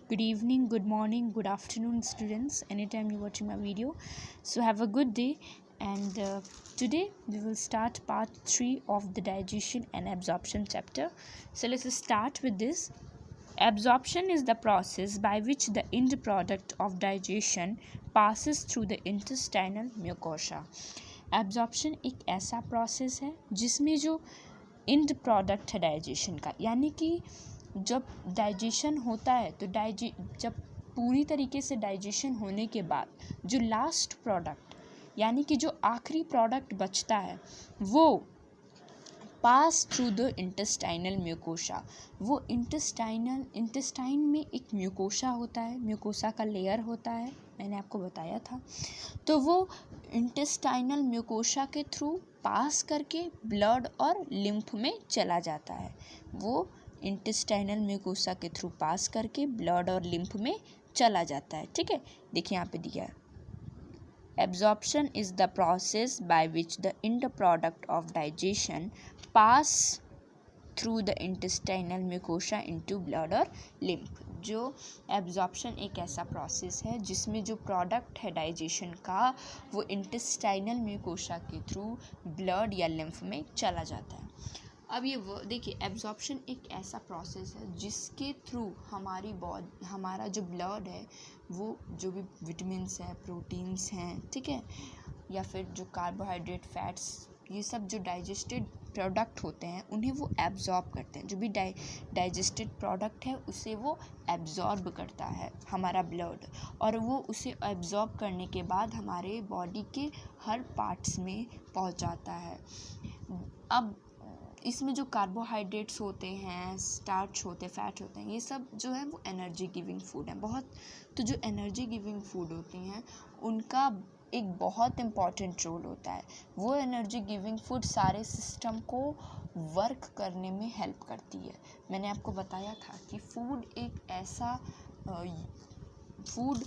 Good evening, good morning, good afternoon, students. Anytime you're watching my video, so have a good day. And today we will start part 3 of the digestion and absorption chapter. So let's start with this. Absorption is the process by which the end product of digestion passes through the intestinal mucosa. Absorption एक ऐसा process है जिसमें जो end product है digestion का, यानी कि जब डाइजेशन होता है तो जब पूरी तरीके से डाइजेशन होने के बाद जो लास्ट प्रोडक्ट यानी कि जो आखिरी प्रोडक्ट बचता है वो pass through the intestinal mucosa. वो इंटेस्टाइन में एक म्यूकोसा होता है, म्यूकोसा का लेयर होता है, मैंने आपको बताया था। तो वो इंटेस्टाइनल म्यूकोसा के थ्रू पास करके ब्लड और लिम्फ में चला जाता है। वो इंटेस्टाइनल म्यूकोसा के थ्रू पास करके ब्लड और लिम्फ में चला जाता है। ठीक है, देखिए यहाँ पे दिया है, absorption is the process by which the end product of digestion pass through the intestinal mucosa into blood or lymph। जो एब्जॉर्प्शन एक ऐसा प्रोसेस है जिसमें जो प्रोडक्ट है डाइजेशन का वो इंटेस्टाइनल म्यूकोसा के थ्रू ब्लड या लिम्फ में चला जाता है। अब ये वो देखिए, एब्जॉर्प्शन एक ऐसा प्रोसेस है जिसके थ्रू हमारा जो ब्लड है वो जो भी विटामिन्स है, प्रोटीन्स हैं, ठीक है, या फिर जो कार्बोहाइड्रेट, फैट्स, ये सब जो डाइजेस्टेड प्रोडक्ट होते हैं उन्हें वो एब्जॉर्ब करते हैं। जो भी डाइजेस्टेड प्रोडक्ट है उसे वो एब्जॉर्ब करता है हमारा ब्लड, और वो उसे एब्जॉर्ब करने के बाद हमारे बॉडी के हर पार्ट्स में पहुंचाता है। अब इसमें जो कार्बोहाइड्रेट्स होते हैं, स्टार्च होते हैं, फैट होते हैं, ये सब जो है वो एनर्जी गिविंग फूड है बहुत। तो जो एनर्जी गिविंग फूड होती हैं उनका एक बहुत इम्पॉर्टेंट रोल होता है। वो एनर्जी गिविंग फूड सारे सिस्टम को वर्क करने में हेल्प करती है। मैंने आपको बताया था कि फूड एक ऐसा फूड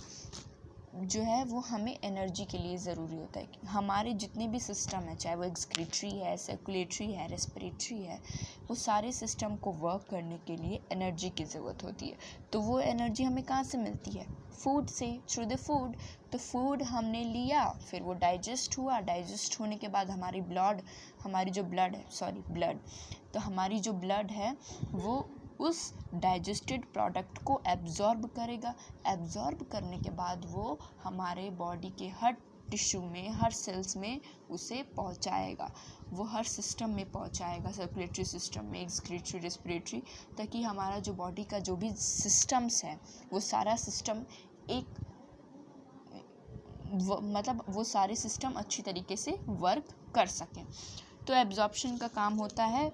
जो है वो हमें एनर्जी के लिए ज़रूरी होता है। हमारे जितने भी सिस्टम है, चाहे वो एक्सक्रीटरी है, सर्कुलेटरी है, रेस्पिरेटरी है, वो सारे सिस्टम को वर्क करने के लिए एनर्जी की ज़रूरत होती है। तो वो एनर्जी हमें कहाँ से मिलती है? फूड से, थ्रू द फूड। तो फूड हमने लिया, फिर वो डाइजेस्ट हुआ, डाइजेस्ट होने के बाद हमारी जो ब्लड है वो उस डाइजेस्टेड प्रोडक्ट को एब्जॉर्ब करेगा। एब्जॉर्ब करने के बाद वो हमारे बॉडी के हर टिश्यू में, हर सेल्स में उसे पहुंचाएगा। वो हर सिस्टम में पहुंचाएगा, सर्कुलेटरी सिस्टम में, एक्सक्रीटरी, रेस्पिरेटरी, ताकि हमारा जो बॉडी का जो भी सिस्टम्स है वो सारा सिस्टम वो सारे सिस्टम अच्छी तरीके से वर्क कर सकें। तो एब्जॉर्प्शन का काम होता है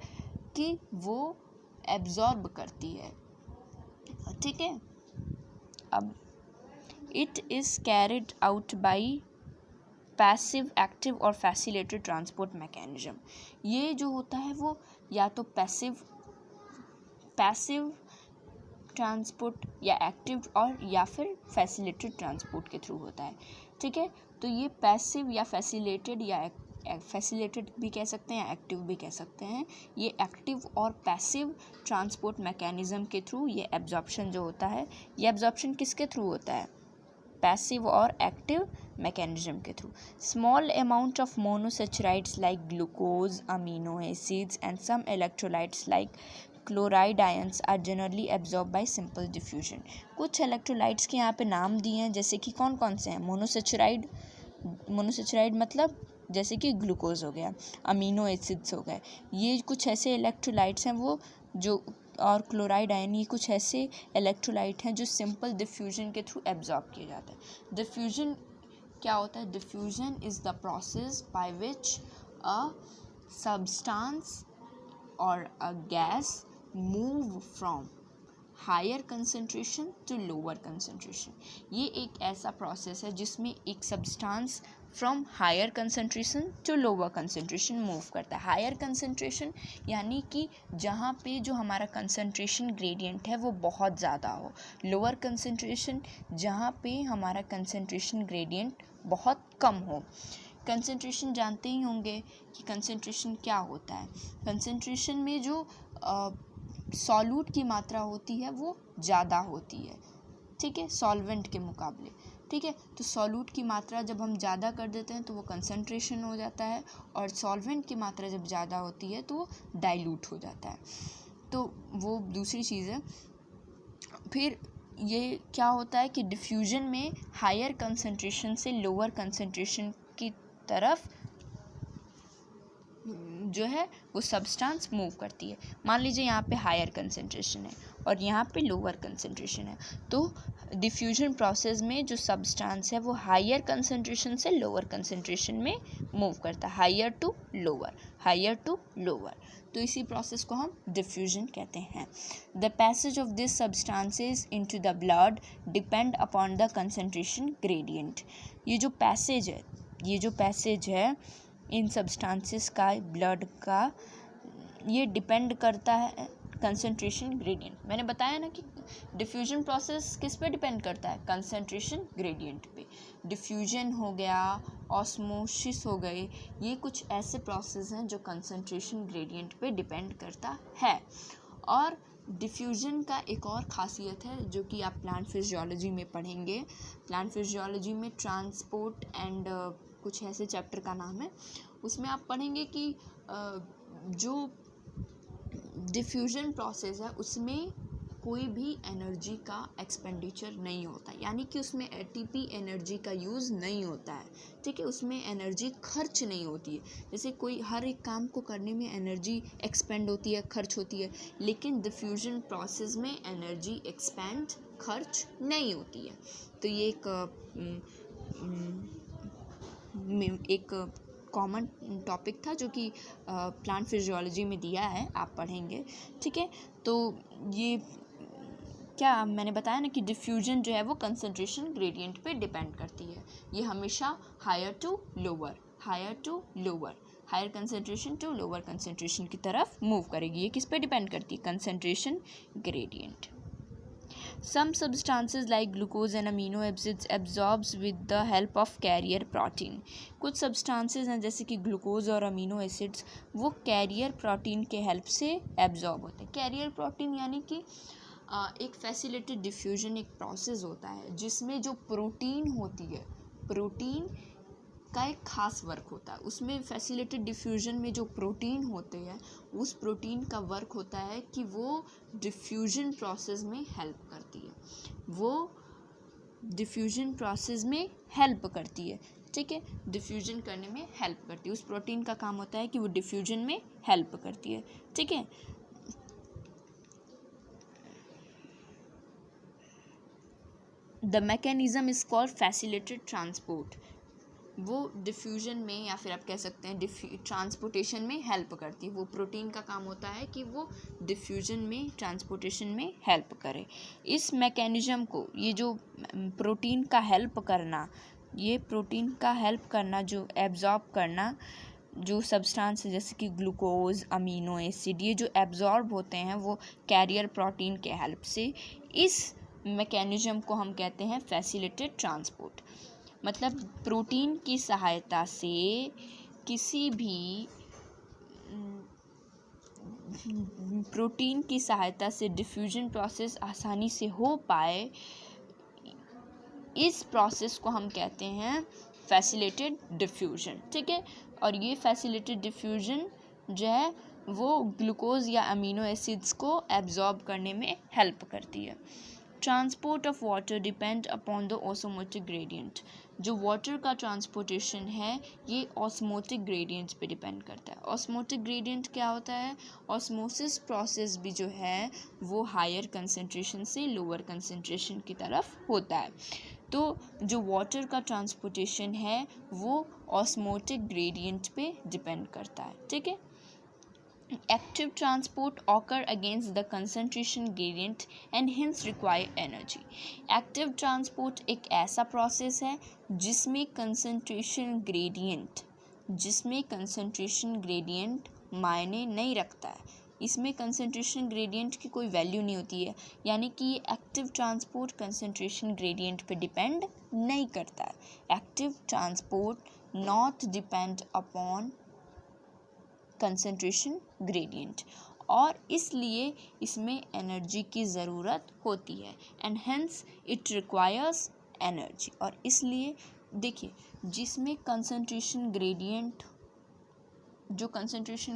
कि वो एब्जॉर्ब करती है, ठीक है। अब it is carried out by passive, active और फैसिलिटेटेड ट्रांसपोर्ट मैकेनिज्म। ये जो होता है वो या तो पैसिव ट्रांसपोर्ट या एक्टिव और या फिर फैसिलिटेटेड ट्रांसपोर्ट के थ्रू होता है, ठीक है। तो ये पैसिव या फैसिलिटेटेड भी कह सकते हैं, एक्टिव भी कह सकते हैं। ये एक्टिव और पैसिव ट्रांसपोर्ट मैकेनिज़्म के थ्रू ये एब्जॉर्प्शन जो होता है, ये एब्जॉर्प्शन किसके थ्रू होता है? पैसिव और एक्टिव मैकेनिज्म के through. Small amount of monosaccharides like glucose, amino acids and some electrolytes like chloride ions are generally absorb by simple diffusion. कुछ इलेक्ट्रोलाइट्स के यहाँ पे नाम दिए हैं, जैसे कि कौन कौन से हैं? मोनोसेचराइड मतलब जैसे कि ग्लूकोज हो गया, अमीनो एसिड्स हो गए, ये कुछ ऐसे इलेक्ट्रोलाइट्स हैं वो जो, और क्लोराइड आयन, ये कुछ ऐसे इलेक्ट्रोलाइट हैं जो सिंपल डिफ्यूजन के थ्रू एब्जॉर्ब किए जाते हैं। डिफ्यूजन क्या होता है? Diffusion is the process by which a substance or a gas move from higher concentration to lower concentration. ये एक ऐसा प्रोसेस है जिसमें एक substance from higher concentration to lower concentration move करता है। हायर कंसंट्रेशन यानी कि जहाँ पे जो हमारा कंसंट्रेशन ग्रेडियंट है वो बहुत ज़्यादा हो, लोअर कंसंट्रेशन जहाँ पे हमारा कंसंट्रेशन ग्रेडियंट बहुत कम हो। कंसंट्रेशन जानते ही होंगे कि कंसंट्रेशन क्या होता है। कंसंट्रेशन में जो सॉल्यूट की मात्रा होती है वो ज़्यादा होती है, ठीक है, सॉल्वेंट के मुकाबले। ठीक है, तो सॉल्यूट की मात्रा जब हम ज़्यादा कर देते हैं तो वो कंसंट्रेशन हो जाता है, और सॉल्वेंट की मात्रा जब ज़्यादा होती है तो वो डाइल्यूट हो जाता है। तो वो दूसरी चीज़ है। फिर ये क्या होता है कि डिफ्यूजन में हायर कंसंट्रेशन से लोअर कंसंट्रेशन की तरफ जो है वो सब्सटेंस मूव करती है। मान लीजिए यहाँ पे हायर कंसंट्रेशन है और यहाँ पे लोअर कंसंट्रेशन है, तो डिफ्यूजन प्रोसेस में जो सब्सटेंस है वो हायर कंसंट्रेशन से लोअर कंसंट्रेशन में मूव करता है, higher to lower, higher to lower. तो इसी प्रोसेस को हम डिफ्यूजन कहते हैं। The passage of this substances into the blood depend upon the concentration gradient. ये जो पैसेज है इन सब्सटेंसेस का, ब्लड का, ये डिपेंड करता है कंसंट्रेशन ग्रेडियंट। मैंने बताया ना कि डिफ्यूजन प्रोसेस किस पे डिपेंड करता है, कंसंट्रेशन ग्रेडियंट पे। डिफ्यूजन हो गया, ऑस्मोसिस हो गए, ये कुछ ऐसे प्रोसेस हैं जो कंसंट्रेशन ग्रेडियंट पे डिपेंड करता है। और डिफ्यूजन का एक और ख़ासियत है जो कि आप प्लांट फिजियोलॉजी में पढ़ेंगे। प्लांट फिजियोलॉजी में ट्रांसपोर्ट एंड कुछ ऐसे चैप्टर का नाम है, उसमें आप पढ़ेंगे कि जो डिफ्यूजन प्रोसेस है उसमें कोई भी एनर्जी का एक्सपेंडिचर नहीं होता, यानी कि उसमें एटीपी एनर्जी का यूज़ नहीं होता है। ठीक है, उसमें एनर्जी खर्च नहीं होती है। जैसे कोई हर एक काम को करने में एनर्जी एक्सपेंड होती है, खर्च होती है, लेकिन डिफ्यूजन प्रोसेस में एनर्जी एक्सपेंड, खर्च नहीं होती है। तो ये एक कॉमन टॉपिक था जो कि प्लांट फिजियोलॉजी में दिया है, आप पढ़ेंगे। ठीक है, तो ये क्या मैंने बताया ना कि डिफ्यूजन जो है वो कंसंट्रेशन ग्रेडियंट पे डिपेंड करती है। ये हमेशा higher to lower, higher to lower, higher concentration to lower concentration की तरफ मूव करेगी। ये किस पे डिपेंड करती है, concentration gradient. Some substances like glucose and amino acids absorbs with the help of carrier protein. कुछ substances हैं जैसे कि ग्लूकोज और अमीनो एसिड्स, वो कैरियर प्रोटीन के हेल्प से एब्जॉर्ब होते हैं। कैरियर प्रोटीन यानी कि एक फैसिलिटेड डिफ्यूजन एक प्रोसेस होता है जिसमें जो प्रोटीन होती है, प्रोटीन का एक खास वर्क होता है। उसमें फैसिलिटेड डिफ्यूजन में जो प्रोटीन होते हैं, उस प्रोटीन का वर्क होता है कि वो डिफ्यूजन प्रोसेस में हेल्प करती है, वो डिफ्यूजन प्रोसेस में हेल्प करती है। ठीक है, डिफ्यूजन करने में हेल्प करती है। उस प्रोटीन का काम होता है कि वो डिफ्यूजन में हेल्प करती है। ठीक है, the mechanism is called facilitated transport. वो डिफ्यूजन में, या फिर आप कह सकते हैं ट्रांसपोर्टेशन में हेल्प करती है। वो प्रोटीन का काम होता है कि वो डिफ्यूजन में, ट्रांसपोर्टेशन में हेल्प करे। इस मैकेनिज्म को, ये जो प्रोटीन का हेल्प करना, ये प्रोटीन का हेल्प करना, जो एब्जॉर्ब करना, जो सब्सटेंस है जैसे कि ग्लूकोज, अमीनो एसिड, ये जो एब्जॉर्ब होते हैं वो कैरियर प्रोटीन के हेल्प से, इस मैकेनिज्म को हम कहते हैं फैसिलिटेड ट्रांसपोर्ट। मतलब प्रोटीन की सहायता से किसी भी प्रोटीन की सहायता से डिफ्यूजन प्रोसेस आसानी से हो पाए, इस प्रोसेस को हम कहते हैं फैसिलिटेड डिफ्यूजन। ठीक है, और ये फैसिलिटेड डिफ्यूजन जो है वो ग्लूकोज या अमीनो एसिड्स को एब्जॉर्ब करने में हेल्प करती है। Transport of water depend upon the osmotic gradient. जो वाटर का ट्रांसपोर्टेशन है ये ऑस्मोटिक ग्रेडियंट्स पे डिपेंड करता है। ऑस्मोटिक ग्रेडियंट क्या होता है, ऑस्मोसिस प्रोसेस भी जो है वो हायर कंसंट्रेशन से लोअर कंसंट्रेशन की तरफ होता है। तो जो वाटर का ट्रांसपोर्टेशन है वो ऑस्मोटिक ग्रेडियंट पे डिपेंड करता है। ठीक है, active transport occur against the concentration gradient and hence require energy. Active transport एक ऐसा process है जिसमें concentration gradient मायने नहीं रखता है। इसमें कंसंट्रेशन ग्रेडियंट की कोई वैल्यू नहीं होती है, यानी कि ये एक्टिव ट्रांसपोर्ट कंसंट्रेशन ग्रेडियंट पे डिपेंड नहीं करता है। Active transport not depend upon concentration gradient. और इसलिए इसमें एनर्जी की ज़रूरत होती है and hence it requires energy. और इसलिए देखिए जिसमें कंसंट्रेशन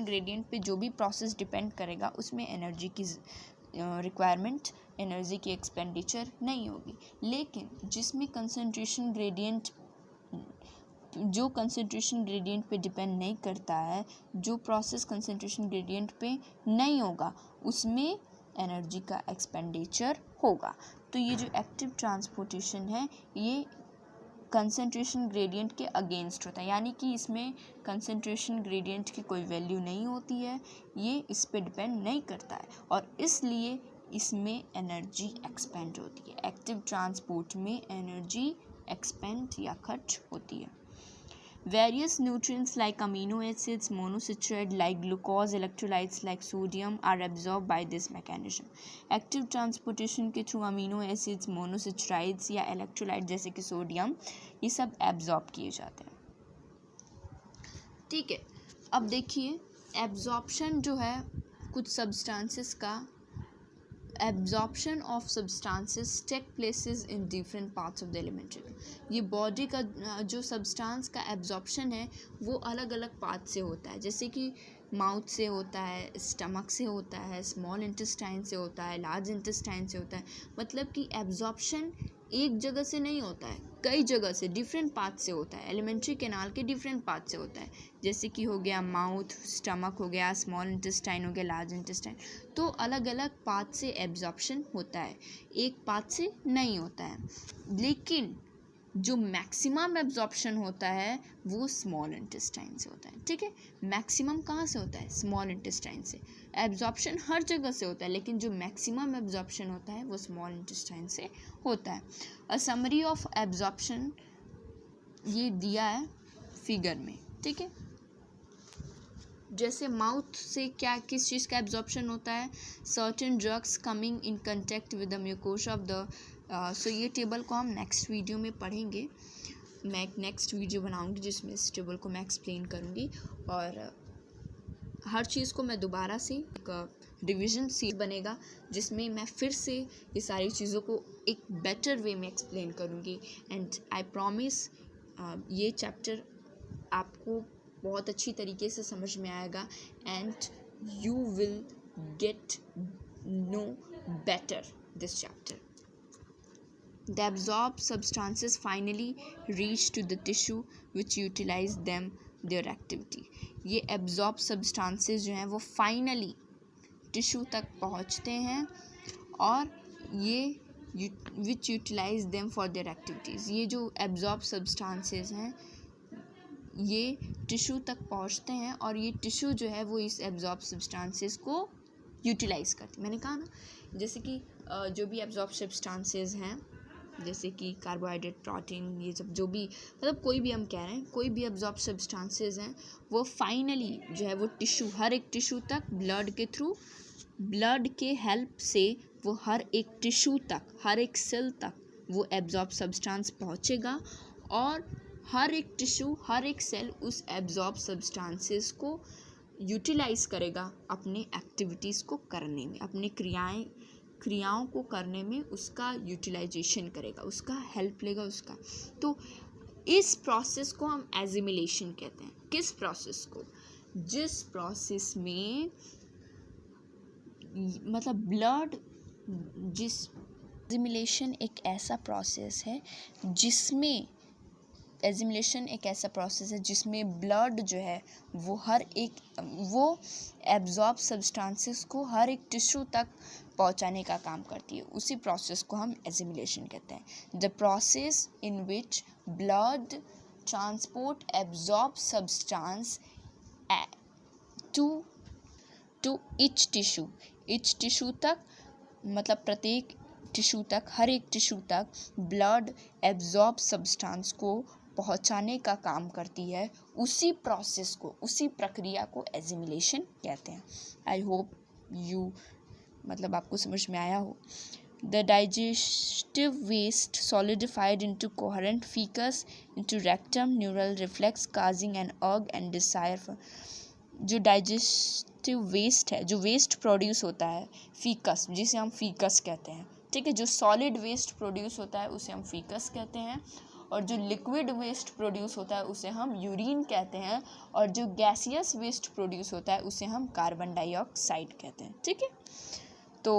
ग्रेडियंट पे जो भी प्रोसेस डिपेंड करेगा उसमें एनर्जी की रिक्वायरमेंट, एनर्जी की एक्सपेंडिचर नहीं होगी। लेकिन जिसमें कंसंट्रेशन ग्रेडियंट पे डिपेंड नहीं करता है, जो प्रोसेस कंसंट्रेशन ग्रेडियंट पे नहीं होगा उसमें एनर्जी का एक्सपेंडिचर होगा। तो ये जो एक्टिव ट्रांसपोर्टेशन है ये कंसंट्रेशन ग्रेडियंट के अगेंस्ट होता है, यानी कि इसमें कंसंट्रेशन ग्रेडियंट की कोई वैल्यू नहीं होती है, ये इस पे डिपेंड नहीं करता है और इसलिए इसमें एनर्जी एक्सपेंड होती है। एक्टिव ट्रांसपोर्ट में एनर्जी एक्सपेंड या खर्च होती है। Various nutrients like amino acids, monosaccharide like glucose, electrolytes like sodium are absorbed by this mechanism. Active transportation के थ्रू amino acids, monosaccharides या electrolyte जैसे कि सोडियम ये सब एब्जॉर्ब किए जाते हैं। ठीक है, अब देखिए एब्जॉर्प्शन जो है कुछ सब्सटेंसेस का, absorption of substances take places in different parts of the elementary. ये बॉडी का जो सब्सटेंस का एब्जॉर्प्शन है वो अलग अलग पार्ट से होता है, जैसे कि माउथ से होता है, स्टमक से होता है, स्मॉल इंटेस्टाइन से होता है, लार्ज इंटेस्टाइन से होता है। मतलब कि एब्जॉर्प्शन एक जगह से नहीं होता है, कई जगह से डिफरेंट पार्ट से होता है। एलिमेंट्री कैनाल के डिफरेंट पार्ट से होता है, जैसे कि हो गया माउथ, स्टमक हो गया, स्मॉल इंटेस्टाइन हो गया, लार्ज इंटेस्टाइन। तो अलग अलग पार्ट से एब्जॉर्प्शन होता है, एक पार्ट से नहीं होता है। लेकिन जो मैक्सिमम एब्जॉर्प्शन होता है वो स्मॉल इंटेस्टाइन से होता है। ठीक है, मैक्सिमम कहाँ से होता है? स्मॉल इंटेस्टाइन से। एब्जॉर्प्शन हर जगह से होता है लेकिन जो मैक्सिमम एब्जॉर्प्शन होता है वो स्मॉल इंटेस्टाइन से होता है। अ समरी ऑफ एब्जॉर्प्शन ये दिया है फिगर में। ठीक है, जैसे माउथ से क्या किस चीज़ का एब्जॉर्प्शन होता है? Certain drugs coming in contact with the mucosa of the so ये टेबल को हम नेक्स्ट वीडियो में पढ़ेंगे। मैं एक नेक्स्ट वीडियो बनाऊंगी जिसमें इस टेबल को मैं एक्सप्लेन करूंगी और हर चीज़ को मैं दोबारा से एक रिविजन सीट बनेगा जिसमें मैं फिर से ये सारी चीज़ों को एक बेटर वे में एक्सप्लेन करूंगी। एंड आई प्रॉमिस ये चैप्टर आपको बहुत अच्छी तरीके से समझ में आएगा and you will get know better this chapter. The absorbed substances finally reach to the tissue which utilize them their activity. ये absorbed substances जो हैं वो finally tissue तक पहुँचते हैं और ये which utilize them for their activities. ये जो absorbed substances हैं ये टिश्यू तक पहुँचते हैं और ये टिश्यू जो है वो इस absorbed substances को यूटिलाइज़ करती है। मैंने कहा ना, जैसे कि जो भी absorbed substances हैं जैसे कि कार्बोहाइड्रेट, प्रोटीन, ये सब जो भी मतलब कोई भी हम कह रहे हैं, कोई भी एब्जॉर्ब सब्सटेंसेस हैं वो फाइनली जो है वो टिश्यू, हर एक टिश्यू तक ब्लड के थ्रू, ब्लड के हेल्प से वो हर एक टिश्यू तक, हर एक सेल तक वो एब्जॉर्ब सब्सटेंस पहुँचेगा और हर एक टिश्यू, हर एक सेल उस एब्जॉर्ब सब्सटेंसेस को यूटिलाइज़ करेगा अपने एक्टिविटीज़ को करने में, अपनी क्रियाओं को करने में उसका यूटिलाइजेशन करेगा, उसका हेल्प लेगा उसका। तो इस प्रोसेस को हम एजिमिलेशन कहते हैं। किस प्रोसेस को? जिस प्रोसेस में मतलब ब्लड, जिस एजिमिलेशन एक ऐसा प्रोसेस है जिसमें एजिमिलेशन एक ऐसा प्रोसेस है जिसमें ब्लड जो है वो वो एब्जॉर्ब सब्सटेंसेस को हर एक टिश्यू तक पहुंचाने का काम करती है। उसी प्रोसेस को हम एजिमिलेशन कहते हैं। The process in which blood transport absorb substance to each tissue तक, मतलब प्रत्येक टिश्यू तक, हर एक टिश्यू तक ब्लड एब्जॉर्ब सब्सटेंस को पहुंचाने का काम करती है। उसी प्रोसेस को, उसी प्रक्रिया को एजिमिलेशन कहते हैं। आई होप यू मतलब आपको समझ में आया हो। The digestive waste solidified into coherent faeces into rectum neural reflex causing an urge and desire for. जो रिप्रोडक्टिव वेस्ट है, जो वेस्ट प्रोड्यूस होता है, फीकस, जिसे हम फीकस कहते हैं, ठीक है। जो सॉलिड वेस्ट प्रोड्यूस होता है उसे हम फीकस कहते हैं, और जो लिक्विड वेस्ट प्रोड्यूस होता है उसे हम यूरिन कहते हैं, और जो गैसियस वेस्ट प्रोड्यूस होता है उसे हम कार्बन डाइऑक्साइड कहते हैं, ठीक है। तो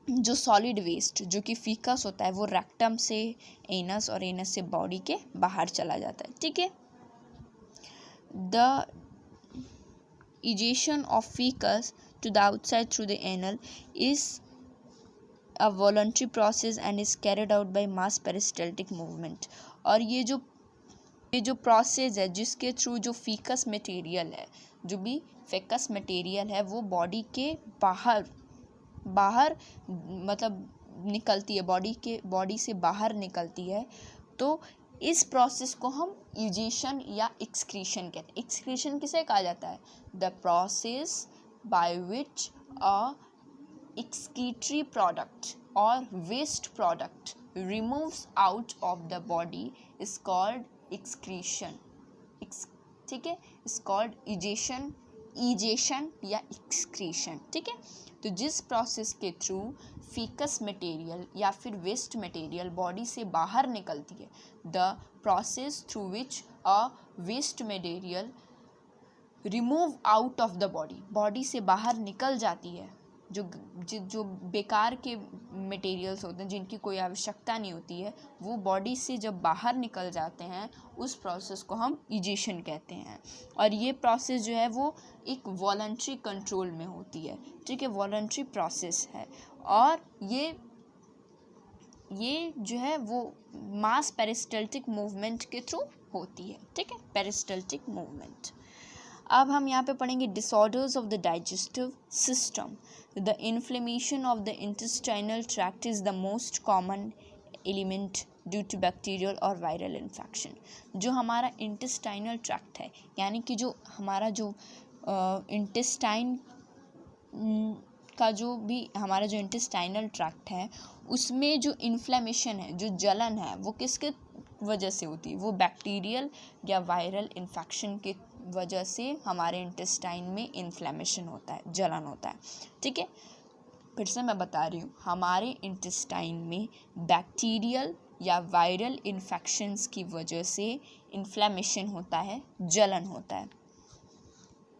जो सॉलिड वेस्ट जो कि फीकस होता है वो रेक्टम से एनस और एनस से बॉडी के बाहर चला जाता है, ठीक है। The ejection of feces to the outside through the anal is a voluntary process and is carried out by mass peristaltic movement। और ये जो प्रोसेस है जिसके थ्रू जो फीकस मटेरियल है, जो भी फेकस मटेरियल है वो बॉडी के बाहर मतलब निकलती है, बॉडी से बाहर निकलती है, तो इस प्रोसेस को हम यूजेशन या एक्सक्रीशन कहते हैं। एक्सक्रीशन किसे कहा जाता है? The process by which a excretory product or waste product removes out of the body is called excretion, ठीक है, इज कॉल्ड इजेशन या एक्सक्रीशन, ठीक है। तो जिस प्रोसेस के थ्रू फीकस मटेरियल या फिर वेस्ट मटेरियल बॉडी से बाहर निकलती है, the process through which a waste material remove out of the body से बाहर निकल जाती है, जो बेकार के मटेरियल्स होते हैं जिनकी कोई आवश्यकता नहीं होती है, वो बॉडी से जब बाहर निकल जाते हैं उस प्रोसेस को हम इजेशन कहते हैं। और ये प्रोसेस जो है वो एक वॉलंटरी कंट्रोल में होती है, ठीक है, वॉलंटरी प्रोसेस है, और ये जो है वो मास पेरिस्टल्टिक मूवमेंट के थ्रू होती है, ठीक है, पेरिस्टल्टिक मूवमेंट। अब हम यहाँ पे पढ़ेंगे disorders of the digestive system. The inflammation of the intestinal tract is the most common element due to bacterial और वायरल इन्फेक्शन। जो हमारा इंटेस्टाइनल ट्रैक्ट है, यानी कि जो हमारा जो इंटेस्टाइन का जो भी हमारा जो इंटेस्टाइनल ट्रैक्ट है उसमें जो इन्फ्लेमेशन है, जो जलन है, वो किसके वजह से होती है? वो बैक्टीरियल या वायरल इन्फेक्शन के वजह से हमारे इंटेस्टाइन में इन्फ्लेमेशन होता है, जलन होता है, ठीक है। फिर से मैं बता रही हूँ, हमारे इंटेस्टाइन में बैक्टीरियल या वायरल इन्फेक्शंस की वजह से इन्फ्लेमेशन होता है, जलन होता है।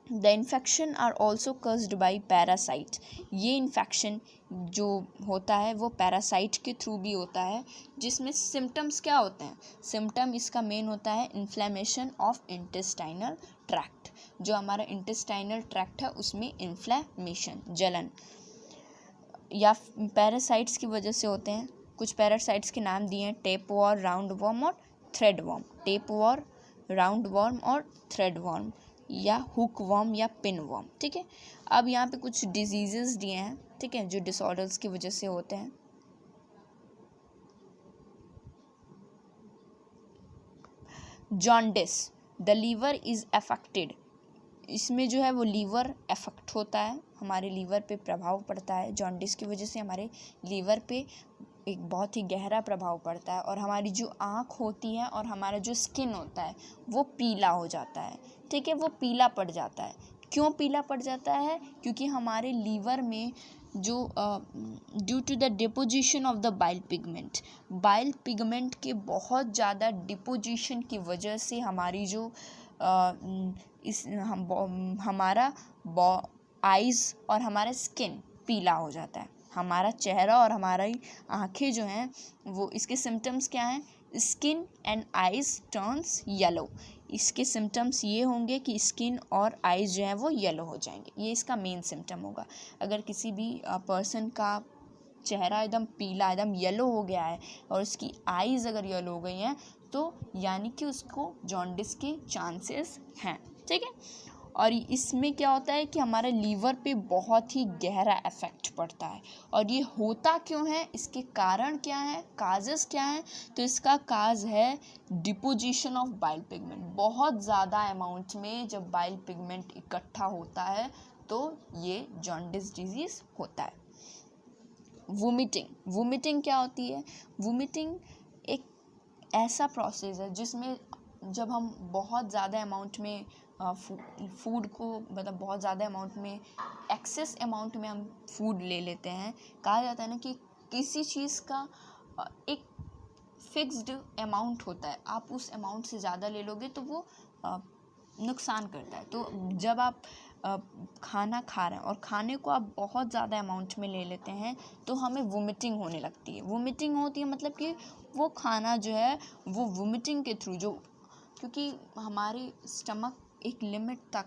The infection are also caused by parasite. ये इन्फेक्शन जो होता है वो पैरासाइट के थ्रू भी होता है, जिसमें सिम्टम्स क्या होते हैं? सिम्टम इसका मेन होता है इन्फ्लेमेशन ऑफ इंटेस्टाइनल ट्रैक्ट। जो हमारा इंटेस्टाइनल ट्रैक्ट है उसमें इन्फ्लेमेशन, जलन या पैरासाइट्स की वजह से होते हैं। कुछ पैरासाइट्स के नाम दिए हैं, टेपवॉर्म, राउंडवॉर्म और थ्रेडवॉर्म। टेपवॉर्म, राउंडवॉर्म और थ्रेडवॉर्म, या हुकवॉर्म या पिनवॉर्म, ठीक है। अब यहाँ पे कुछ डिजीजेस दिए हैं, ठीक है, जो डिसऑर्डर्स की वजह से होते हैं। Jaundice, the liver is affected. इसमें जो है वो लीवर अफेक्ट होता है, हमारे लीवर पे प्रभाव पड़ता है। जॉन्डिस की वजह से हमारे लीवर पे एक बहुत ही गहरा प्रभाव पड़ता है, और हमारी जो आँख होती है और हमारा जो स्किन होता है वो पीला हो जाता है, ठीक है, वो पीला पड़ जाता है। क्यों पीला पड़ जाता है? क्योंकि हमारे लीवर में जो due to the deposition of the bile pigment के बहुत ज़्यादा डिपोजिशन की वजह से हमारी जो हमारा आइज़ और हमारा स्किन पीला हो जाता है। हमारा चेहरा और हमारी आँखें जो हैं वो, इसके सिम्टम्स क्या हैं? Skin and eyes turns yellow. इसके सिम्टम्स ये होंगे कि स्किन और आइज़ जो हैं वो येलो हो जाएंगे, ये इसका मेन सिम्टम होगा। अगर किसी भी पर्सन का चेहरा एकदम पीला, एकदम येलो हो गया है और उसकी आइज़ अगर येलो हो गई हैं, तो यानी कि उसको जॉन्डिस के चांसेस हैं, ठीक है। और इसमें क्या होता है कि हमारे लीवर पे बहुत ही गहरा इफ़ेक्ट पड़ता है। और ये होता क्यों है? इसके कारण क्या है, काजेस क्या हैं? तो इसका काज है डिपोजिशन ऑफ बाइल पिगमेंट। बहुत ज़्यादा अमाउंट में जब बाइल पिगमेंट इकट्ठा होता है तो ये जॉन्डिस डिजीज़ होता है। वोमिटिंग क्या होती है? वोमिटिंग एक ऐसा प्रोसेस है जिसमें जब हम बहुत ज़्यादा अमाउंट में फूड को मतलब बहुत ज़्यादा अमाउंट में, एक्सेस अमाउंट में हम फूड ले लेते हैं। कहा जाता है ना कि किसी चीज़ का एक फिक्स्ड अमाउंट होता है, आप उस अमाउंट से ज़्यादा ले लोगे तो वो नुकसान करता है। तो जब आप खाना खा रहे हैं और खाने को आप बहुत ज़्यादा अमाउंट में ले लेते हैं तो हमें वोमिटिंग होने लगती है। वोमिटिंग होती है मतलब कि वो खाना जो है वो वोमिटिंग के थ्रू, जो क्योंकि हमारी स्टमक एक लिमिट तक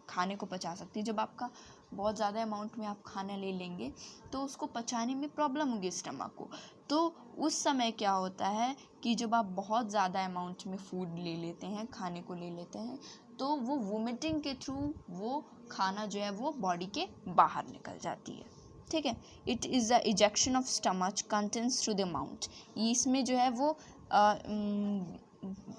खाने को पचा सकती है। जब आपका बहुत ज़्यादा अमाउंट में आप खाना ले लेंगे तो उसको पचाने में प्रॉब्लम होगी स्टमक को। तो उस समय क्या होता है कि जब आप बहुत ज़्यादा अमाउंट में फूड ले लेते हैं, खाने को ले लेते हैं, तो वो वोमिटिंग के थ्रू वो खाना जो है वो बॉडी के बाहर निकल जाती है। ठीक है, it is the ejection of stomach contents through the mouth. इसमें जो है वो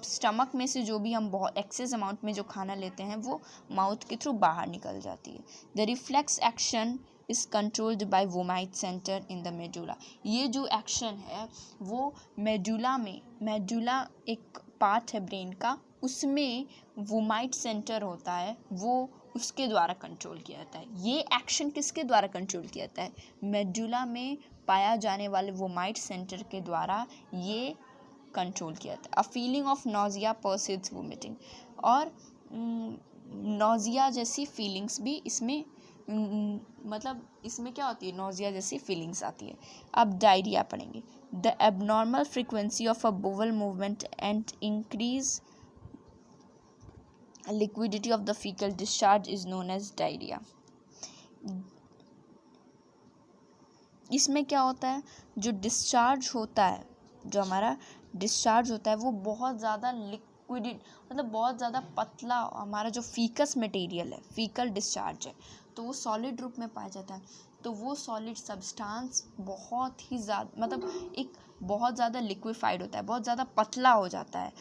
स्टमक में से जो भी हम बहुत एक्सेस अमाउंट में जो खाना लेते हैं वो माउथ के थ्रू बाहर निकल जाती है। The reflex action is controlled by vomit centre in the medulla. ये जो एक्शन है वो मेडुला एक पार्ट है ब्रेन का, उसमें वोमाइट सेंटर होता है, वो उसके द्वारा कंट्रोल किया जाता है। ये एक्शन किसके द्वारा कंट्रोल किया जाता है? मेडुला में पाया जाने वाले वोमाइट सेंटर के द्वारा ये कंट्रोल किया जाता है। A feeling of nausea precedes vomiting, और नोजिया जैसी फीलिंग्स भी इसमें मतलब इसमें क्या होती है, नोजिया जैसी फीलिंग्स आती है। अब डायरिया पढ़ेंगे। The abnormal frequency of a bowel movement and increase liquidity of the fecal discharge is known as diarrhea. इसमें क्या होता है, जो डिस्चार्ज होता है, जो हमारा डिस्चार्ज होता है वो बहुत ज़्यादा लिक्विड, मतलब बहुत ज़्यादा पतला, हमारा जो फीकस मटेरियल है, फीकल डिस्चार्ज है, तो वो सॉलिड रूप में पाया जाता है। तो वो सॉलिड सब्सटेंस बहुत ही ज़्यादा, मतलब एक बहुत ज़्यादा लिक्विफाइड होता है, बहुत ज़्यादा पतला हो जाता है।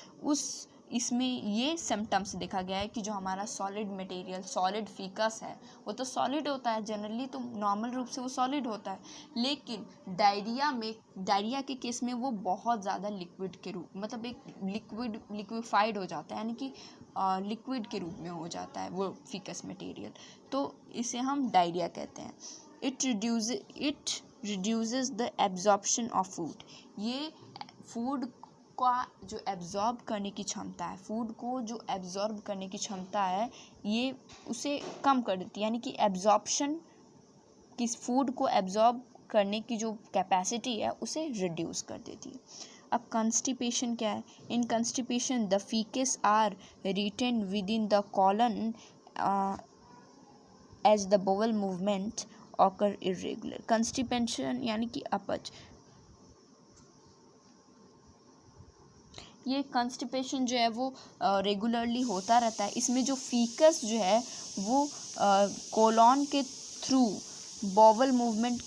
इसमें ये सिम्टम्स देखा गया है कि जो हमारा सॉलिड मटेरियल, सॉलिड फीकस है, वो तो सॉलिड होता है जनरली, तो नॉर्मल रूप से वो सॉलिड होता है, लेकिन डायरिया के केस में वो बहुत ज़्यादा लिक्विड के रूप, मतलब एक लिक्विफाइड हो जाता है, यानी कि लिक्विड के रूप में हो जाता है वो फीकस मटेरियल, तो इसे हम डायरिया कहते हैं। It reduces the absorption of food. ये फूड का जो एब्जॉर्ब करने की क्षमता है, फूड को जो एब्जॉर्ब करने की क्षमता है, ये उसे कम कर देती है, यानी कि एब्जॉर्प्शन, किस फूड को एब्जॉर्ब करने की जो कैपेसिटी है उसे रिड्यूस कर देती है। अब कंस्टिपेशन क्या है? In constipation the faeces are retain within the colon as the bowel movement occur irregular. Constipation यानी कि अपच, ये कंस्टिपेशन जो है वो रेगुलरली होता रहता है। इसमें जो फीकस जो है वो कोलॉन के through bowel movement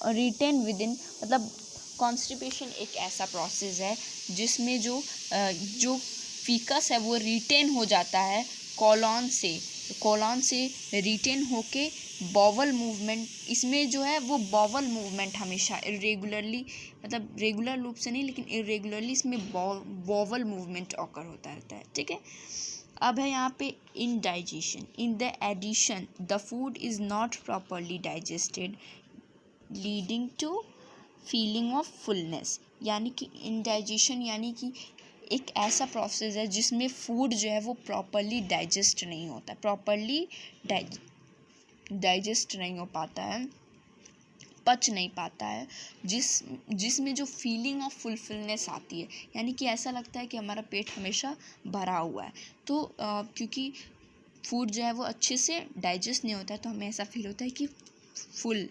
retain within, मतलब कॉन्स्टिपेशन एक ऐसा प्रोसेस है जिसमें जो फीकस है वो रिटेन हो जाता है कॉलॉन से रिटेन होके बॉवल मूवमेंट, इसमें जो है वो बॉवल मूवमेंट हमेशा इरेगुलरली, मतलब रेगुलर रूप से नहीं लेकिन इरेगुलरली इसमें बॉवल मूवमेंट ऑकर होता रहता है। ठीक है, अब है यहाँ पे indigestion. In the addition the food is not properly digested leading to feeling of fullness. यानी कि इनडाइजेशन यानी कि एक ऐसा प्रोसेस है जिसमें फूड जो है वो प्रॉपरली डाइजेस्ट नहीं होता, प्रॉपरली डाइजेस्ट नहीं हो पाता है, पच नहीं पाता है, जिसमें जो फीलिंग ऑफ फुलफिलनेस आती है, यानी कि ऐसा लगता है कि हमारा पेट हमेशा भरा हुआ है। तो क्योंकि फूड जो है वो अच्छे से डाइजेस्ट नहीं होता है तो हमें ऐसा फील होता है कि फुल,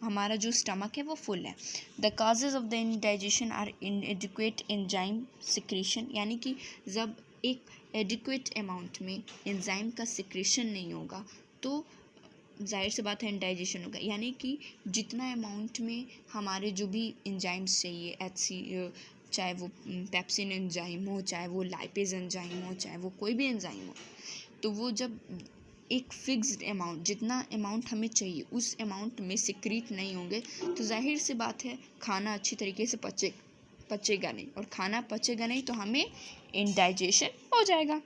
हमारा जो स्टमक है वो फुल है। The causes of the indigestion are inadequate enzyme secretion, यानी कि जब एक एडिक्वेट अमाउंट में एंजाइम का सिक्रेशन नहीं होगा तो जाहिर सी बात है इनडाइजेशन होगा। यानी कि जितना अमाउंट में हमारे जो भी एंजाइम्स चाहिए, चाहे वो पेप्सिन एंजाइम हो, चाहे वो लाइपेज एंजाइम हो, चाहे वो कोई भी एंजाइम हो, तो वो जब एक फिक्स्ड अमाउंट, जितना अमाउंट हमें चाहिए उस अमाउंट में सिक्रीट नहीं होंगे तो जाहिर सी बात है खाना अच्छी तरीके से पचेगा नहीं, और खाना पचेगा नहीं तो हमें इनडाइजेशन हो जाएगा।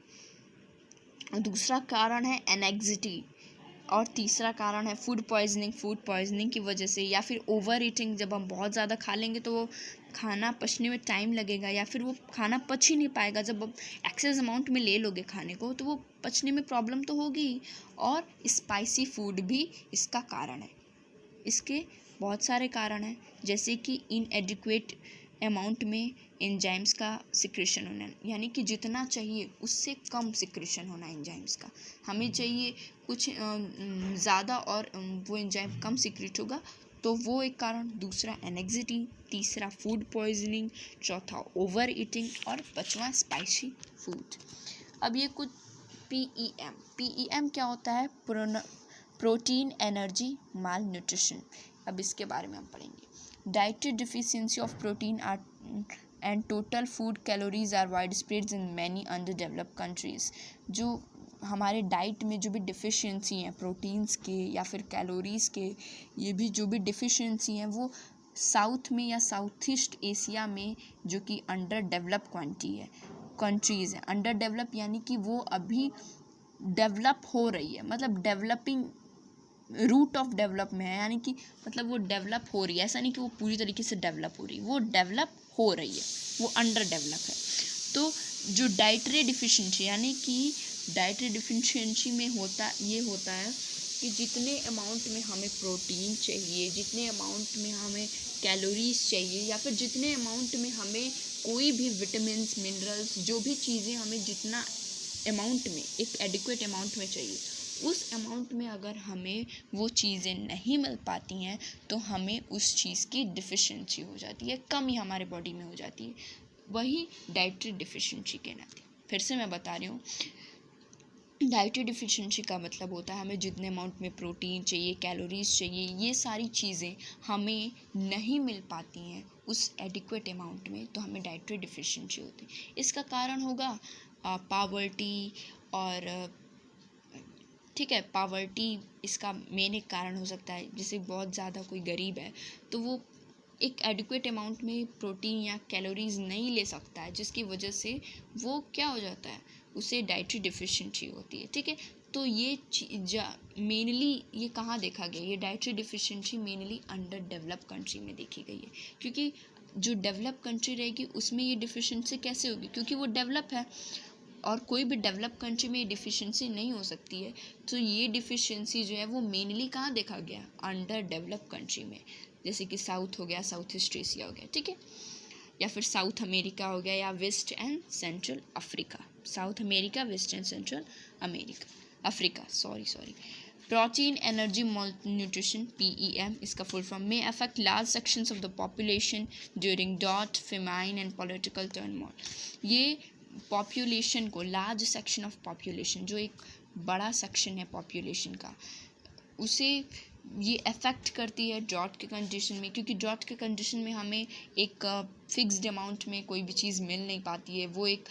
दूसरा कारण है एनेक्सिटी, और तीसरा कारण है फूड पॉइजनिंग की वजह से, या फिर ओवर ईटिंग। जब हम बहुत ज़्यादा खा लेंगे तो वो खाना पचने में टाइम लगेगा, या फिर वो खाना पच ही नहीं पाएगा। जब आप एक्सेस अमाउंट में ले लोगे खाने को तो वो पचने में प्रॉब्लम तो होगी ही। और स्पाइसी फूड भी इसका कारण है। इसके बहुत सारे कारण हैं, जैसे कि इनएडिक्वेट अमाउंट में एंजाइम्स का सिक्रेशन होना, यानी कि जितना चाहिए उससे कम सिक्रेशन होना एंजाइम्स का। हमें चाहिए कुछ ज़्यादा और वो एंजाइम कम सिक्रेट होगा, तो वो एक कारण। दूसरा एनेक्सिटी, तीसरा फूड पॉइजनिंग, चौथा ओवर ईटिंग, और पांचवा स्पाइसी फूड। अब ये कुछ पीईएम क्या होता है? Protein energy malnutrition. अब इसके बारे में हम पढ़ेंगे। Dietary deficiency of protein are and total food calories are widespread in many underdeveloped countries. जो हमारे डाइट में जो भी डिफिशियंसी हैं प्रोटीन्स के या फिर कैलोरीज़ के, ये भी जो भी डिफिशियंसी हैं वो साउथ में या साउथ ईस्ट एशिया में, जो कि अंडर डेवलप कंट्रीज़ हैं। अंडर डेवलप यानी कि वो अभी डेवलप हो रही है, मतलब डेवलपिंग रूट ऑफ डेवलप में है, यानी कि मतलब वो डेवलप हो रही है। ऐसा नहीं कि वो पूरी तरीके से डेवलप हो रही है, वो डेवलप हो रही है, वो अंडर डेवलप है। तो जो डाइटरी डिफिशिएंसी, यानी कि डाइटरी डिफिशिएंसी में होता है कि जितने अमाउंट में हमें प्रोटीन चाहिए, जितने अमाउंट में हमें कैलोरीज चाहिए, या फिर जितने अमाउंट में हमें कोई भी विटामिन्स, मिनरल्स, जो भी चीज़ें हमें जितना अमाउंट में, एक एडिक्वेट अमाउंट में चाहिए, उस अमाउंट में अगर हमें वो चीज़ें नहीं मिल पाती हैं तो हमें उस चीज़ की डिफिशिएंसी हो जाती है, कमी हमारे बॉडी में हो जाती है। वही डाइटरी डिफिशिएंसी कहलाती है। फिर से मैं बता रही हूँ, डाइटरी डिफिशिएंसी का मतलब होता है हमें जितने अमाउंट में प्रोटीन चाहिए, कैलोरीज चाहिए, ये सारी चीज़ें हमें नहीं मिल पाती हैं उस एडिक्वेट अमाउंट में, तो हमें डाइटरी डिफिशिएंसी होती है। इसका कारण होगा पावर्टी, और ठीक है, पावर्टी इसका मेन एक कारण हो सकता है। जैसे बहुत ज़्यादा कोई गरीब है तो वो एक एडिक्वेट अमाउंट में प्रोटीन या कैलोरीज नहीं ले सकता है, जिसकी वजह से वो क्या हो जाता है, उसे डाइटरी डिफिशिएंसी होती है। ठीक है, तो ये मेनली ये कहाँ देखा गया? ये dietary deficiency mainly under develop country में देखी गई है, क्योंकि जो डेवलप कंट्री रहेगी उसमें ये डिफिशिएंसी कैसे होगी? क्योंकि वो डेवलप है, और कोई भी डेवलप कंट्री में ये डिफिशिएंसी नहीं हो सकती है। तो ये डिफिशिएंसी जो है वो मेनली कहाँ देखा गया? अंडर डेवलप कंट्री में, जैसे कि साउथ हो गया, साउथ ईस्ट एशिया हो गया, ठीक है, या फिर साउथ अमेरिका हो गया, या west and central Africa. South America, west and central Africa, sorry. Protein energy malnutrition, PEM, इसका फुल फॉर्म, में affect large sections of the population during dot famine and political turmoil. ये population को, large section of population, जो एक बड़ा section है population का, उसे ये अफेक्ट करती है ड्रॉट के कंडीशन में, क्योंकि ड्रॉट के कंडीशन में हमें एक फिक्स्ड अमाउंट में कोई भी चीज़ मिल नहीं पाती है। वो एक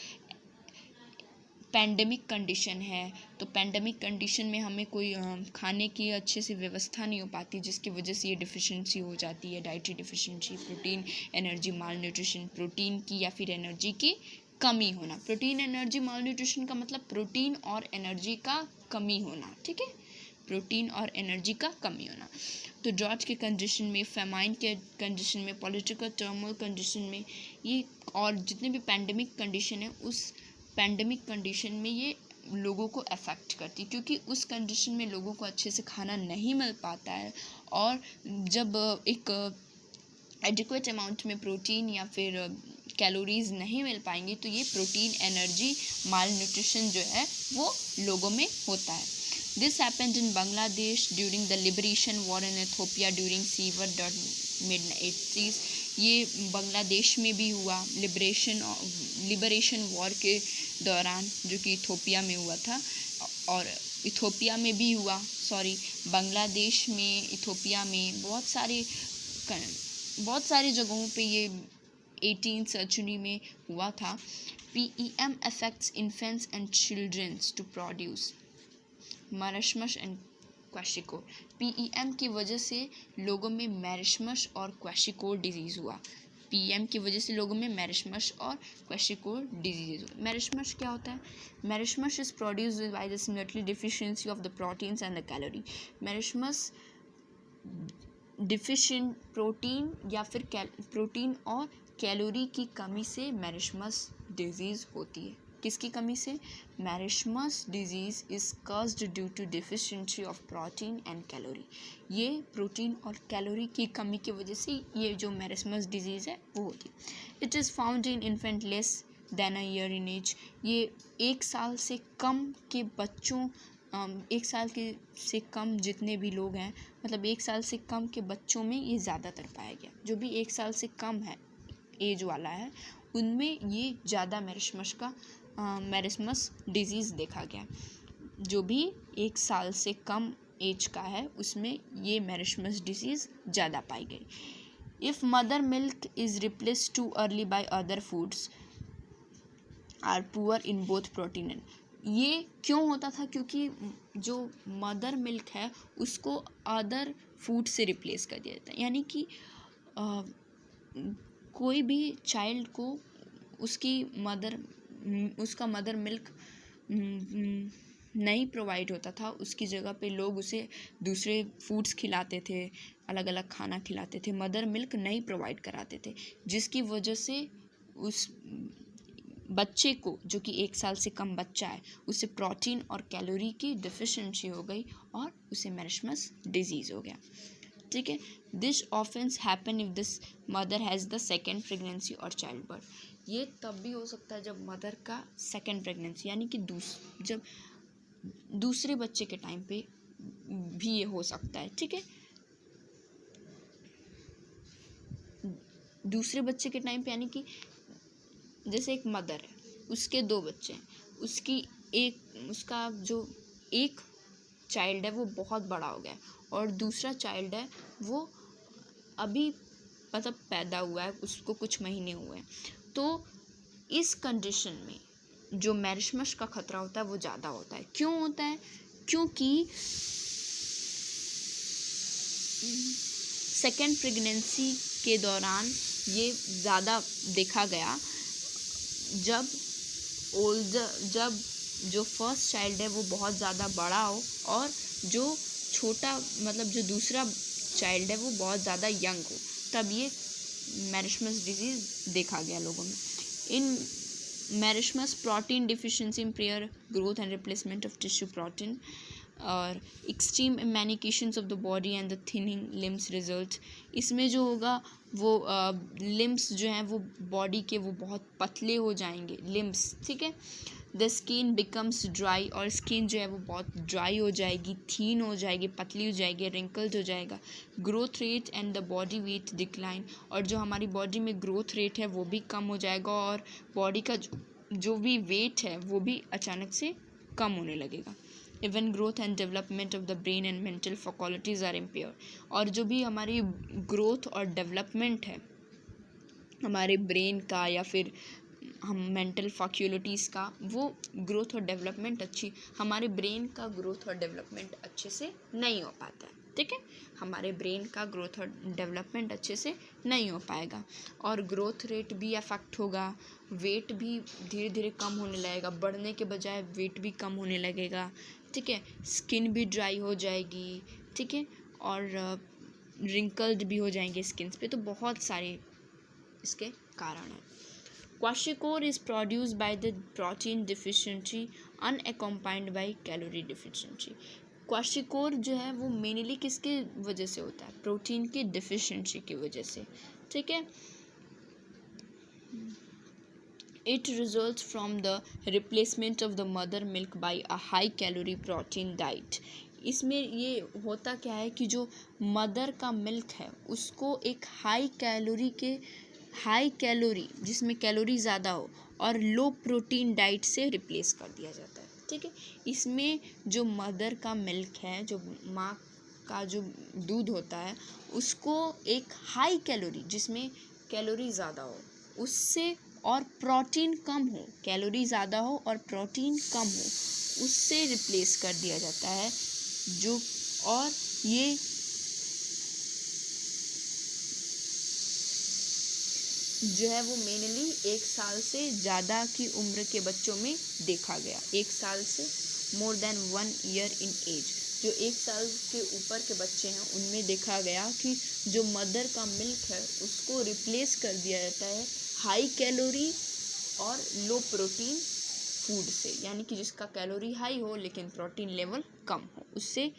पैंडमिक कंडीशन है, तो पैंडमिक कंडीशन में हमें कोई खाने की अच्छे से व्यवस्था नहीं हो पाती, जिसकी वजह से ये डिफिशिएंसी हो जाती है, डाइटरी डिफिशिएंसी। प्रोटीन एनर्जी माल न्यूट्रिशन, प्रोटीन की या फिर एनर्जी की कमी होना। प्रोटीन एनर्जी माल न्यूट्रिशन का मतलब प्रोटीन और एनर्जी का कमी होना, ठीक है, प्रोटीन और एनर्जी का कमी होना। तो ड्रॉट के कंडीशन में, फेमाइन के कंडीशन में, पॉलिटिकल टर्मोइल कंडीशन में, ये और जितने भी पैंडमिक कंडीशन है, उस पैंडमिक कंडीशन में ये लोगों को अफेक्ट करती है, क्योंकि उस कंडीशन में लोगों को अच्छे से खाना नहीं मिल पाता है। और जब एक एडिक्वेट अमाउंट में प्रोटीन या फिर कैलोरीज नहीं मिल पाएंगी, तो ये प्रोटीन एनर्जी माल न्यूट्रिशन जो है वो लोगों में होता है। This happened in Bangladesh during the liberation war, in Ethiopia during severe मिड-80s। ये बांग्लादेश में भी हुआ, लिबरेशन वॉर के दौरान, जो कि इथियोपिया में हुआ था, और इथियोपिया में भी हुआ, बांग्लादेश में, इथियोपिया में, बहुत सारी जगहों पे ये 18th सेंचुरी में हुआ था। PEM affects infants and children to produce marasmus and kwashiorkor. PEM की वजह से लोगों में मैरिशमस और क्वेशिकोर डिजीज़ हुआ। पीएम की वजह से लोगों में मेरिस्मस और क्वेशिकोर डिजीज। मेरिस्मस क्या होता है? Marasmus is produced by the similarly deficiency of the proteins and the calorie. Marasmus deficient protein या फिर प्रोटीन और कैलोरी की कमी से मेरिस्मस डिजीज़ होती है। किसकी कमी से? Marasmus disease is caused due to deficiency of protein and calorie. ये प्रोटीन और कैलोरी की कमी की वजह से ये जो मेरिस्मस डिजीज़ है वो होती है। It is found in infant less than a year in age. ये 1 साल से कम के बच्चों 1 साल के से कम जितने भी लोग हैं, मतलब 1 साल से कम के बच्चों में ये ज़्यादातर पाया गया। जो भी 1 साल से कम है एज वाला है उनमें ये ज़्यादा मेरिस्मस डिजीज़ देखा गया। जो भी 1 साल से कम एज का है उसमें ये मेरिस्मस डिजीज़ ज़्यादा पाई गई। If mother milk is replaced too early by other foods are poor in both protein and. ये क्यों होता था? क्योंकि जो मदर मिल्क है उसको अदर फूड से रिप्लेस कर दिया जाता है। यानी कि कोई भी चाइल्ड को उसका मदर मिल्क नहीं प्रोवाइड होता था, उसकी जगह पे लोग उसे दूसरे फूड्स खिलाते थे, अलग अलग खाना खिलाते थे, मदर मिल्क नहीं प्रोवाइड कराते थे, जिसकी वजह से उस बच्चे को, जो कि 1 साल से कम बच्चा है, उसे प्रोटीन और कैलोरी की डिफिशिएंसी हो गई और उसे मेरिस्मस डिजीज़ हो गया। ठीक है। This offence happen if this mother has the second pregnancy और चाइल्ड बर्थ। ये तब भी हो सकता है जब मदर का सेकेंड प्रेगनेंसी यानी कि जब दूसरे बच्चे के टाइम पे भी ये हो सकता है। ठीक है। दूसरे बच्चे के टाइम पे यानी कि जैसे एक मदर है, उसके 2 बच्चे हैं, उसका जो एक चाइल्ड है वो बहुत बड़ा हो गया है और दूसरा चाइल्ड है वो अभी मतलब पैदा हुआ है, उसको कुछ महीने हुए हैं। तो इस कंडीशन में जो मेरिस्मस का खतरा होता है वो ज़्यादा होता है। क्यों होता है? क्योंकि सेकेंड प्रेगनेंसी के दौरान ये ज़्यादा देखा गया। जब जो फर्स्ट चाइल्ड है वो बहुत ज़्यादा बड़ा हो और जो छोटा मतलब जो दूसरा चाइल्ड है वो बहुत ज़्यादा यंग हो, तब ये मेरिस्मस डिजीज़ देखा गया लोगों में। In marasmus protein deficiency impair growth and replacement of tissue protein और extreme emaciations of the body and the thinning limbs result. इसमें जो होगा वो लिम्स जो हैं वो बॉडी के वो बहुत पतले हो जाएंगे लिम्स। ठीक है। द स्किन बिकम्स ड्राई और स्किन जो है वो बहुत ड्राई हो जाएगी, थीन हो जाएगी, पतली हो जाएगी, रिंकल्ड हो जाएगा। Growth rate and the body weight decline और जो हमारी बॉडी में ग्रोथ रेट है वो भी कम हो जाएगा और बॉडी का जो भी वेट है वो भी अचानक से कम होने लगेगा। Even growth and development of the brain and mental faculties are impair और जो भी हमारी ग्रोथ और डेवलपमेंट है हमारे ब्रेन का या फिर हम मेंटल फैकल्टीज़ का, वो ग्रोथ और डेवलपमेंट हमारे ब्रेन का ग्रोथ और डेवलपमेंट अच्छे से नहीं हो पाता है। ठीक है। हमारे ब्रेन का ग्रोथ और डेवलपमेंट अच्छे से नहीं हो पाएगा और ग्रोथ रेट भी अफेक्ट होगा, वेट भी धीरे धीरे कम होने लगेगा, बढ़ने के बजाय वेट भी कम होने लगेगा। ठीक है। स्किन भी ड्राई हो जाएगी। ठीक है। और रिंकल्ड भी हो जाएंगे स्किन पे। तो बहुत सारे इसके कारण हैं। Kwashiorkor is produce by the protein deficiency unaccompanied by calorie deficiency. Kwashiorkor जो है वो मेनली किसके वजह से होता है? प्रोटीन की डिफिशिएंसी की वजह से। ठीक है। It results from the replacement of the mother milk by a high calorie protein diet. इसमें ये होता क्या है कि जो मदर का मिल्क है उसको एक हाई कैलोरी जिसमें कैलोरी ज़्यादा हो और लो प्रोटीन डाइट से रिप्लेस कर दिया जाता है। ठीक है। इसमें जो मदर का मिल्क है, जो माँ का जो दूध होता है, उसको एक हाई कैलोरी जिसमें कैलोरी ज़्यादा हो उससे और प्रोटीन कम हो, कैलोरी ज़्यादा हो और प्रोटीन कम हो, उससे रिप्लेस कर दिया जाता है। और जो है वो मेनली 1 साल से ज़्यादा की उम्र के बच्चों में देखा गया। 1 साल से more than 1 year in age, जो 1 साल के ऊपर के बच्चे हैं उनमें देखा गया कि जो मदर का मिल्क है उसको रिप्लेस कर दिया जाता है हाई कैलोरी और लो प्रोटीन फूड से, यानी कि जिसका कैलोरी हाई हो लेकिन प्रोटीन लेवल कम हो, उससे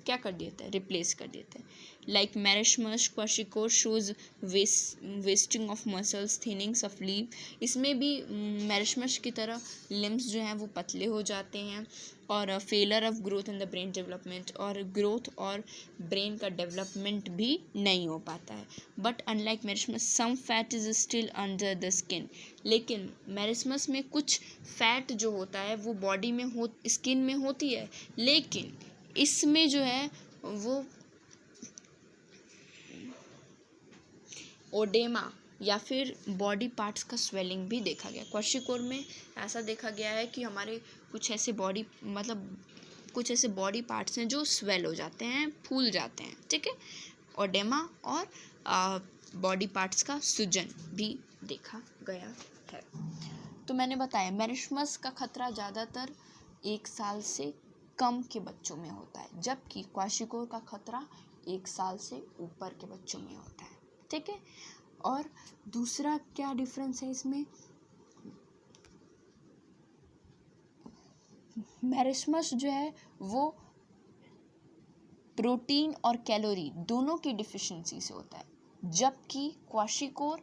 क्या कर देता है, रिप्लेस कर देता है। Like marasmus kwashiorkor shows wasting of muscles, thinnings of liver. इसमें भी मैरिशमस की तरह लिम्स जो हैं वो पतले हो जाते हैं और failure of growth in the brain development, और ग्रोथ और ब्रेन का डेवलपमेंट भी नहीं हो पाता है। But unlike marasmus some fat is still under the skin. लेकिन मैरिशमस में कुछ फैट जो होता है वो बॉडी में स्किन में होती है, लेकिन इसमें जो है वो ओडेमा या फिर बॉडी पार्ट्स का स्वेलिंग भी देखा गया। क्वाशिकोर में ऐसा देखा गया है कि हमारे कुछ ऐसे बॉडी पार्ट्स हैं जो स्वेल हो जाते हैं, फूल जाते हैं, ठीक है। ओडेमा और बॉडी पार्ट्स का सूजन भी देखा गया है। तो मैंने बताया मैरिशमस का खतरा ज़्यादातर 1 साल से कम के बच्चों में होता है, जबकि क्वाशिकोर का खतरा 1 साल से ऊपर के बच्चों में होता है, ठीक है। और दूसरा क्या डिफरेंस है इसमें, मैरिशमस जो है वो प्रोटीन और कैलोरी दोनों की डिफिशिएंसी से होता है, जबकि क्वाशिकोर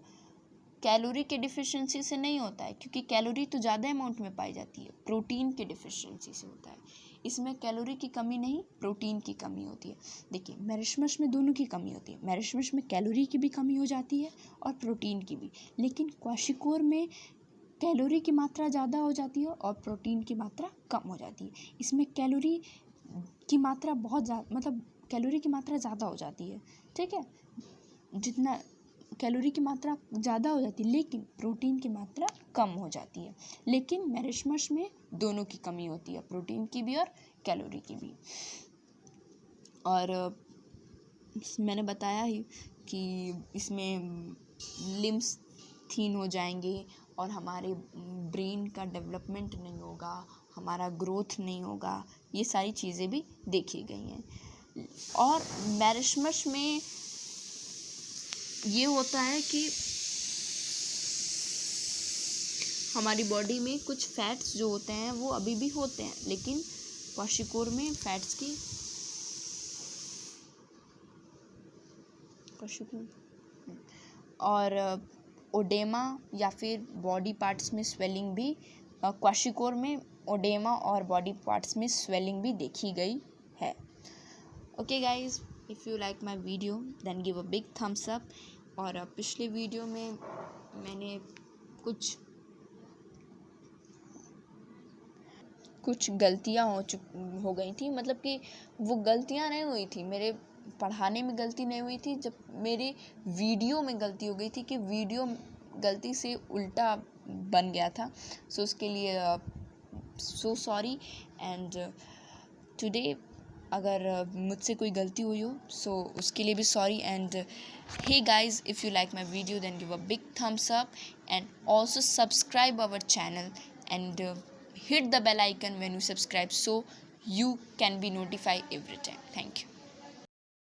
कैलोरी के डिफिशिएंसी से नहीं होता है, क्योंकि कैलोरी तो ज़्यादा अमाउंट में पाई जाती है, प्रोटीन के डिफिशिएंसी से होता है। इसमें कैलोरी की कमी नहीं, प्रोटीन की कमी होती है। देखिए मैरिशमस में दोनों की कमी होती है, मैरिशमस में कैलोरी की भी कमी हो जाती है और प्रोटीन की भी, लेकिन क्वाशिकोर में कैलोरी की मात्रा ज़्यादा हो जाती है और प्रोटीन की मात्रा कम हो जाती है। इसमें कैलोरी की मात्रा बहुत ज़्यादा, मतलब कैलोरी की मात्रा ज़्यादा हो जाती है, ठीक है, जितना कैलोरी की मात्रा ज़्यादा हो जाती है लेकिन प्रोटीन की मात्रा कम हो जाती है। लेकिन मैरिशमस में दोनों की कमी होती है, प्रोटीन की भी और कैलोरी की भी। और मैंने बताया ही कि इसमें लिम्स थीन हो जाएंगे और हमारे ब्रेन का डेवलपमेंट नहीं होगा, हमारा ग्रोथ नहीं होगा, ये सारी चीज़ें भी देखी गई हैं। और मैरिशमस में ये होता है कि हमारी बॉडी में कुछ फैट्स जो होते हैं वो अभी भी होते हैं, लेकिन क्वाशिकोर में फैट्स की और ओडेमा या फिर बॉडी पार्ट्स में स्वेलिंग भी, क्वाशिकोर में ओडेमा और बॉडी पार्ट्स में स्वेलिंग भी देखी गई है। Okay guys, if you like my video then give a big thumbs up. और पिछले वीडियो में मैंने कुछ गलतियाँ हो गई थी, मतलब कि वो गलतियाँ नहीं हुई थी, मेरे पढ़ाने में गलती नहीं हुई थी, जब मेरे वीडियो में गलती हो गई थी कि वीडियो गलती से उल्टा बन गया था। सो उसके लिए सो सॉरी। एंड टुडे अगर मुझसे कोई गलती हुई हो सो उसके लिए भी sorry. And hey guys, if you like my video then give a big thumbs up and also subscribe our channel and hit the bell icon when you subscribe so you can be notified every time. Thank you.